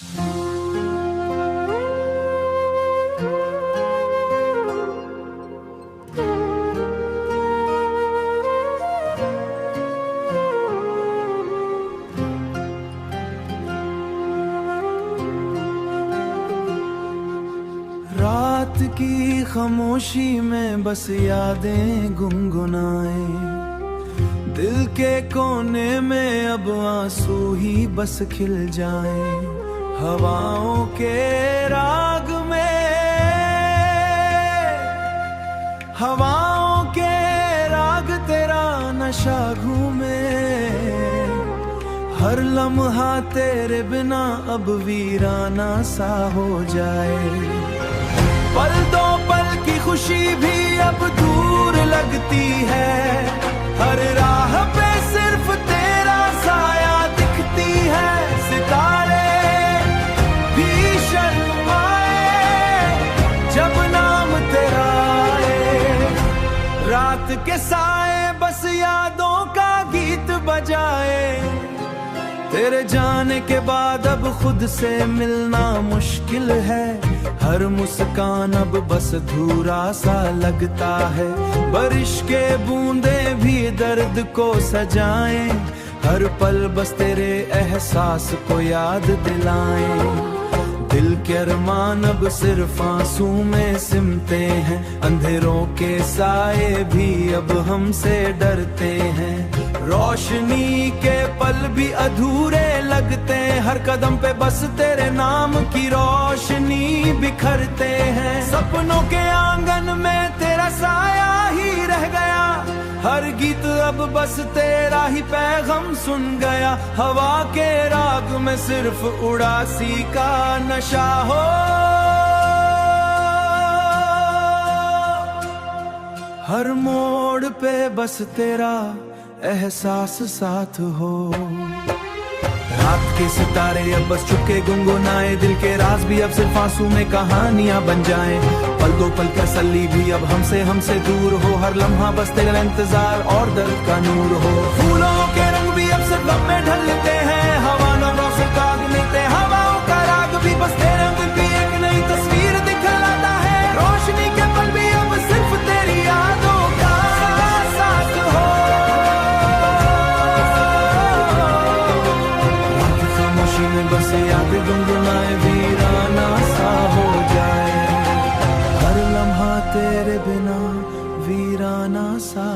रात की खामोशी में बस यादें गुनगुनाए, दिल के कोने में अब आंसू ही बस खिल जाए। हवाओं के राग में, हवाओं के राग तेरा नशा घूमे, हर लम्हा तेरे बिना अब वीराना सा हो जाए। पल दो पल की खुशी भी अब दूर लगती है, हर राह पे सिर्फ तेरा साया दिखती है। सितारे भी शर्माए जब नाम तेरा आए, रात के साए बस यादों का गीत बजाए। तेरे जाने के बाद अब खुद से मिलना मुश्किल है, हर मुस्कान अब बस धूरा सा लगता है। बारिश के बूंदे भी दर्द को सजाएं, हर पल बस तेरे एहसास को याद दिलाएं। दिल के अरमान अब सिर्फ आंसू में सिमटे हैं, अंधेरों के साए भी अब हमसे डरते हैं। रोशनी के पल भी अधूरे लगते हैं, हर कदम पे बस तेरे नाम की रोशनी बिखरते हैं। सपनों के आंगन में तेरा साया ही रह गया, हर गीत अब बस तेरा ही पैगाम सुन गया। हवा के राग में सिर्फ उड़ासी का नशा हो, हर मोड़ पे बस तेरा एहसास साथ हो। रात के सितारे अब बस चुपके गुनगुनाए, दिल के राज भी अब सिर्फ आंसू में कहानियां बन जाएं। पल दो पल का तसल्ली भी अब हमसे दूर हो, हर लम्हा बस तेरा इंतजार और दर्द का नूर हो। फूलों के रंग भी अब सिर्फ गम में ढलते हैं, हवा नौरों से काग मिलते, हवाओं का राग भी बस तेरे दिल की एक नई तस्वीर दिखलाता है। रोशनी के पल भी अब सिर्फ तेरी यादों का साथ हो, खामोशी में बस याद गुनगुनाए, वीराना सा हो जाए। हर लम्हा तेरे बिना वीराना सा